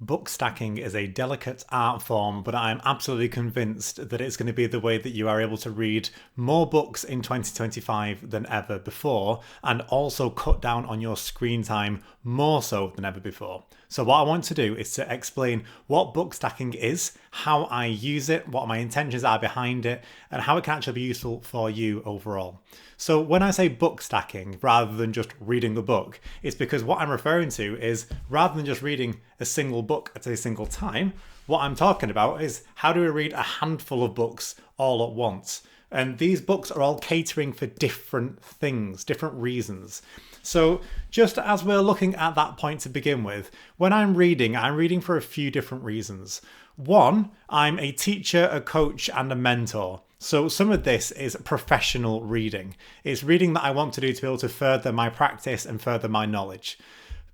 Book stacking is a delicate art form, but I'm absolutely convinced that it's going to be the way that you are able to read more books in 2025 than ever before, and also cut down on your screen time more so than ever before. So what I want to do is to explain what book stacking is, how I use it, what my intentions are behind it, and how it can actually be useful for you overall. So when I say book stacking rather than just reading a book, it's because what I'm referring to is rather than just reading a single book at a single time, what I'm talking about is how do we read a handful of books all at once? And these books are all catering for different things, different reasons. So just as we're looking at that point to begin with, when I'm reading for a few different reasons. One, I'm a teacher, a coach, and a mentor. So some of this is professional reading. It's reading that I want to do to be able to further my practice and further my knowledge.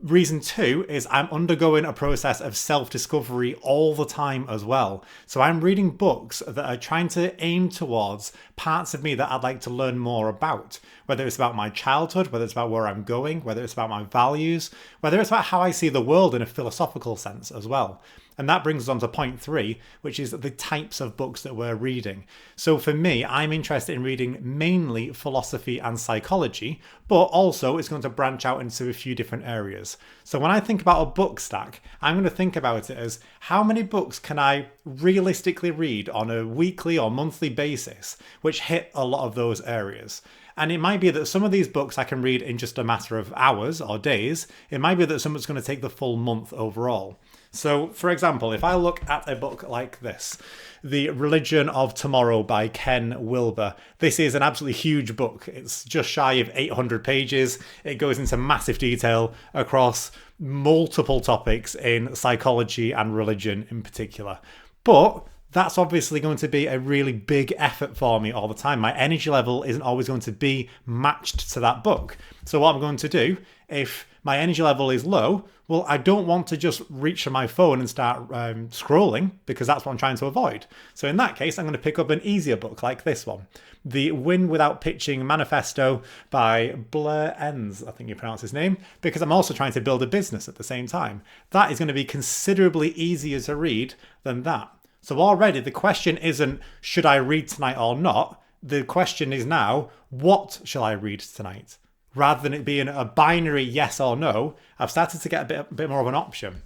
Reason two is I'm undergoing a process of self-discovery all the time as well. So I'm reading books that are trying to aim towards parts of me that I'd like to learn more about, whether it's about my childhood, whether it's about where I'm going, whether it's about my values, whether it's about how I see the world in a philosophical sense as well. And that brings us on to point three, which is the types of books that we're reading. So for me, I'm interested in reading mainly philosophy and psychology, but also it's going to branch out into a few different areas. So when I think about a book stack, I'm going to think about it as how many books can I realistically read on a weekly or monthly basis, which hit a lot of those areas. And it might be that some of these books I can read in just a matter of hours or days. It might be that some it's going to take the full month overall. So, for example, if I look at a book like this, The Religion of Tomorrow by Ken Wilber, this is an absolutely huge book. It's just shy of 800 pages. It goes into massive detail across multiple topics in psychology and religion in particular. But that's obviously going to be a really big effort for me all the time. My energy level isn't always going to be matched to that book. So what I'm going to do, if my energy level is low, well, I don't want to just reach for my phone and start scrolling, because that's what I'm trying to avoid. So in that case, I'm going to pick up an easier book like this one, The Win Without Pitching Manifesto by Blair Enns, I think you pronounce his name, because I'm also trying to build a business at the same time. That is going to be considerably easier to read than that. So already the question isn't, should I read tonight or not? The question is now, what shall I read tonight? Rather than it being a binary yes or no, I've started to get a bit more of an option.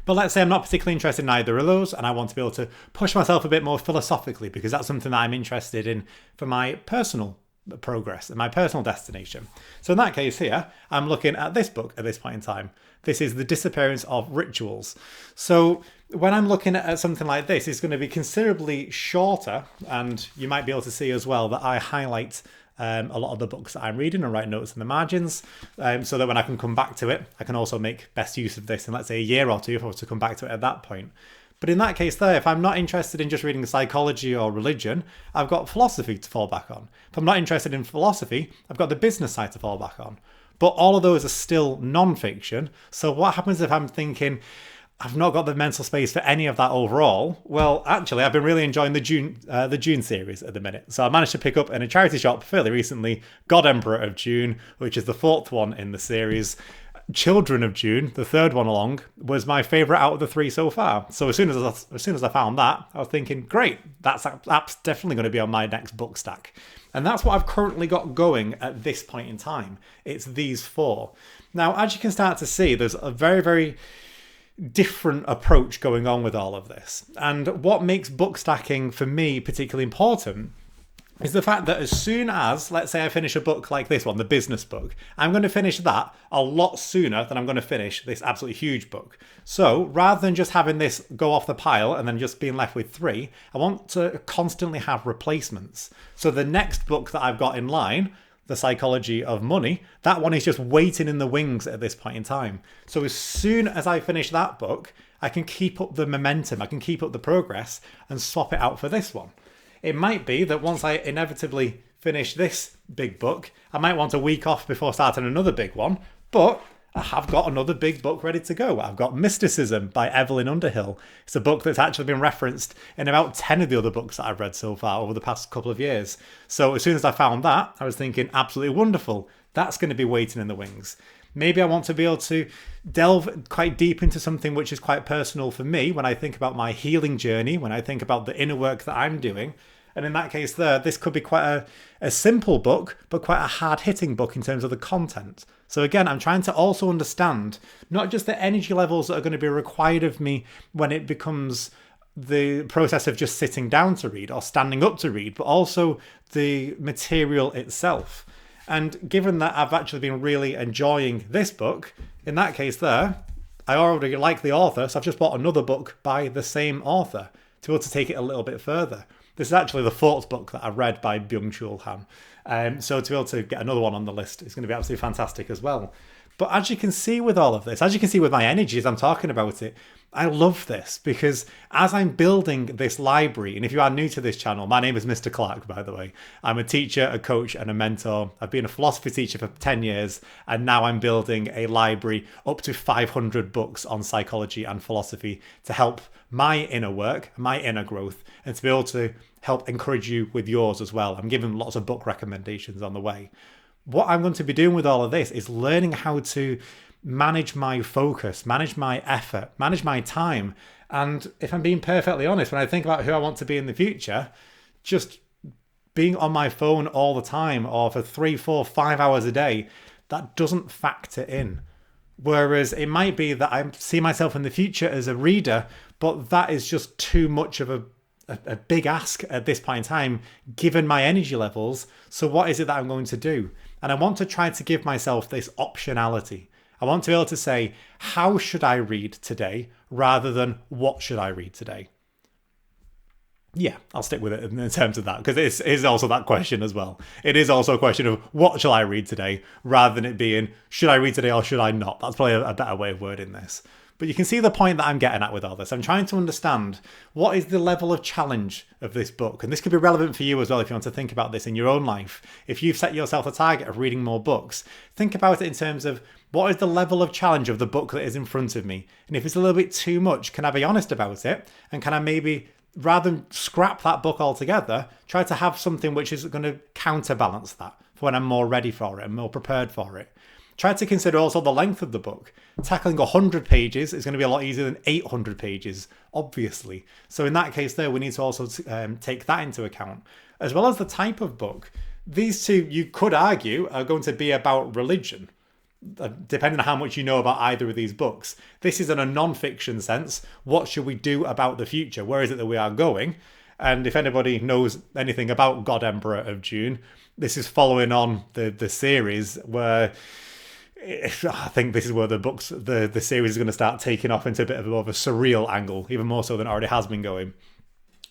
But let's say I'm not particularly interested in either of those, and I want to be able to push myself a bit more philosophically, because that's something that I'm interested in for my personal progress and my personal destination. So in that case here, I'm looking at this book at this point in time. This is The Disappearance of Rituals. So when I'm looking at something like this, it's going to be considerably shorter, and you might be able to see as well that I highlight a lot of the books that I'm reading and write notes in the margins, so that when I can come back to it, I can also make best use of this in, let's say, a year or two if I was to come back to it at that point. But in that case there, if I'm not interested in just reading psychology or religion, I've got philosophy to fall back on. If I'm not interested in philosophy, I've got the business side to fall back on. But all of those are still non-fiction. So what happens if I'm thinking, I've not got the mental space for any of that overall? Well, actually, I've been really enjoying the June series at the minute. So I managed to pick up in a charity shop fairly recently, God Emperor of June, which is the fourth one in the series. Children of June, the third one along, was my favourite out of the three so far. So as soon as I found that, I was thinking, great, that's definitely going to be on my next book stack. And that's what I've currently got going at this point in time. It's these four. Now, as you can start to see, there's a very, very different approach going on with all of this. And what makes book stacking for me particularly important is the fact that as soon as, let's say I finish a book like this one, the business book, I'm going to finish that a lot sooner than I'm going to finish this absolutely huge book. So rather than just having this go off the pile and then just being left with three, I want to constantly have replacements. So the next book that I've got in line, The Psychology of Money, that one is just waiting in the wings at this point in time. So as soon as I finish that book, I can keep up the momentum, I can keep up the progress and swap it out for this one. It might be that once I inevitably finish this big book, I might want a week off before starting another big one, but I have got another big book ready to go. I've got Mysticism by Evelyn Underhill. It's a book that's actually been referenced in about 10 of the other books that I've read so far over the past couple of years. So as soon as I found that, I was thinking, absolutely wonderful. That's going to be waiting in the wings. Maybe I want to be able to delve quite deep into something which is quite personal for me when I think about my healing journey, when I think about the inner work that I'm doing. And in that case this could be quite a simple book, but quite a hard-hitting book in terms of the content. So again, I'm trying to also understand not just the energy levels that are going to be required of me when it becomes the process of just sitting down to read or standing up to read, but also the material itself. And given that I've actually been really enjoying this book, in that case I already like the author, so I've just bought another book by the same author to be able to take it a little bit further. This is actually the fourth book that I've read by Byung-Chul Han. So to be able to get another one on the list is going to be absolutely fantastic as well. But as you can see with all of this, as you can see with my energy as I'm talking about it, I love this because as I'm building this library, and if you are new to this channel, my name is Mr. Clark, by the way. I'm a teacher, a coach, and a mentor. I've been a philosophy teacher for 10 years, and now I'm building a library up to 500 books on psychology and philosophy to help my inner work, my inner growth, and to be able to help encourage you with yours as well. I'm giving lots of book recommendations on the way. What I'm going to be doing with all of this is learning how to manage my focus, manage my effort, manage my time. And if I'm being perfectly honest, when I think about who I want to be in the future, just being on my phone all the time or for 3, 4, 5 hours a day, that doesn't factor in. Whereas it might be that I see myself in the future as a reader, but that is just too much of a big ask at this point in time, given my energy levels. So what is it that I'm going to do? And I want to try to give myself this optionality. I want to be able to say, how should I read today rather than what should I read today? Yeah, I'll stick with it in terms of that because it is also that question as well. It is also a question of what shall I read today rather than it being, should I read today or should I not? That's probably a better way of wording this. But you can see the point that I'm getting at with all this. I'm trying to understand what is the level of challenge of this book. And this could be relevant for you as well if you want to think about this in your own life. If you've set yourself a target of reading more books, think about it in terms of what is the level of challenge of the book that is in front of me? And if it's a little bit too much, can I be honest about it? And can I maybe, rather than scrap that book altogether, try to have something which is going to counterbalance that for when I'm more ready for it and more prepared for it? Try to consider also the length of the book. Tackling 100 pages is going to be a lot easier than 800 pages, obviously. So in that case there, we need to also take that into account. As well as the type of book. These two, you could argue, are going to be about religion, depending on how much you know about either of these books. This is in a non-fiction sense. What should we do about the future? Where is it that we are going? And if anybody knows anything about God Emperor of Dune, this is following on the series where I think this is where the series is going to start taking off into a bit of more of a surreal angle, even more so than it already has been going.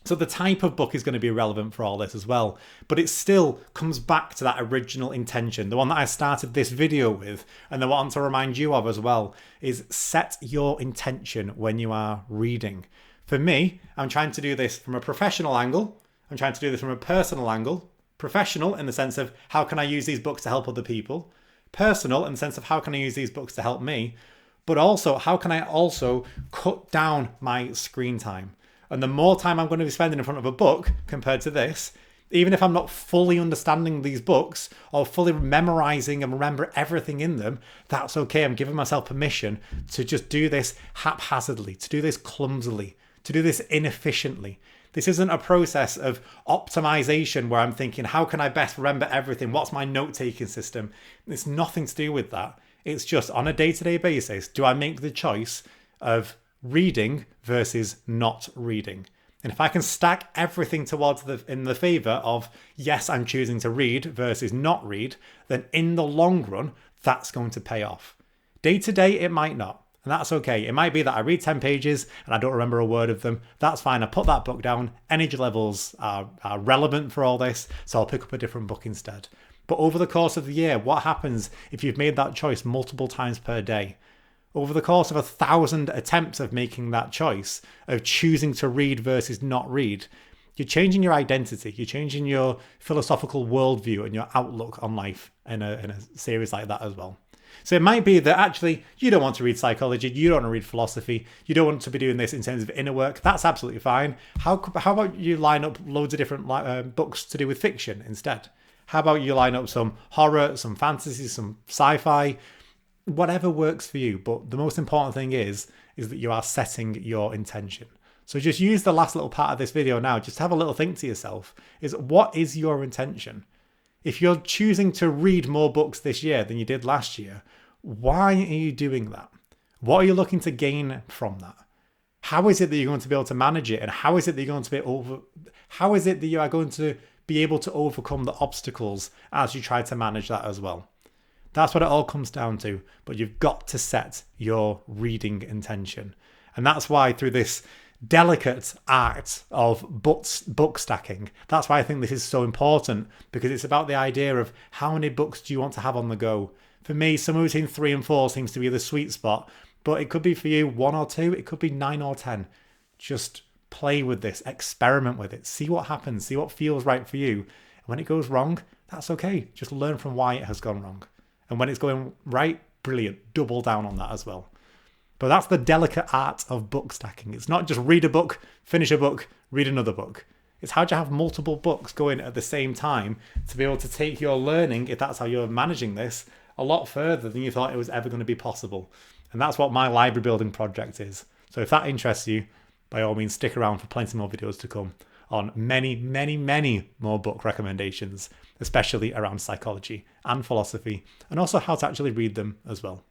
So the type of book is going to be relevant for all this as well, but it still comes back to that original intention, the one that I started this video with, and the one I want to remind you of as well, is set your intention when you are reading. For me, I'm trying to do this from a professional angle. I'm trying to do this from a personal angle. Professional in the sense of how can I use these books to help other people? Personal in the sense of how can I use these books to help me? But also, how can I also cut down my screen time? And the more time I'm going to be spending in front of a book compared to this, even if I'm not fully understanding these books or fully memorizing and remember everything in them, that's okay. I'm giving myself permission to just do this haphazardly, to do this clumsily, to do this inefficiently. This isn't a process of optimization where I'm thinking, how can I best remember everything? What's my note-taking system? It's nothing to do with that. It's just on a day-to-day basis, do I make the choice of reading versus not reading? And if I can stack everything towards in the favor of, yes, I'm choosing to read versus not read, then in the long run, that's going to pay off. Day to day, it might not. And that's okay. It might be that I read 10 pages and I don't remember a word of them. That's fine. I put that book down. Energy levels are relevant for all this. So I'll pick up a different book instead. But over the course of the year, what happens if you've made that choice multiple times per day? Over the course of 1,000 attempts of making that choice, of choosing to read versus not read, you're changing your identity. You're changing your philosophical worldview and your outlook on life in a series like that as well. So it might be that actually you don't want to read psychology, you don't want to read philosophy, you don't want to be doing this in terms of inner work. That's absolutely fine. How about you line up loads of different books to do with fiction instead? How about you line up some horror, some fantasy, some sci-fi? whatever works for you. But the most important thing is that you are setting your intention. So just use the last little part of this video now, just have a little think to yourself, is what is your intention? If you're choosing to read more books this year than you did last year, why are you doing that? What are you looking to gain from that? How is it that you're going to be able to manage it? And how is it that you're going to how is it that you are going to be able to overcome the obstacles as you try to manage that as well? That's what it all comes down to. But you've got to set your reading intention. And that's why through this delicate art of book stacking, that's why I think this is so important, because it's about the idea of how many books do you want to have on the go. For me, somewhere between 3 and 4 seems to be the sweet spot, but it could be for you 1 or 2, it could be 9 or 10. Just play with this, experiment with it, see what happens, see what feels right for you. And when it goes wrong, that's okay. Just learn from why it has gone wrong. And when it's going right, brilliant, double down on that as well. But that's the delicate art of book stacking. It's not just read a book, finish a book, read another book. It's how do you have multiple books going at the same time to be able to take your learning, if that's how you're managing this, a lot further than you thought it was ever going to be possible. And that's what my library building project is. So if that interests you, by all means, stick around for plenty more videos to come on many, many, many more book recommendations, especially around psychology and philosophy, and also how to actually read them as well.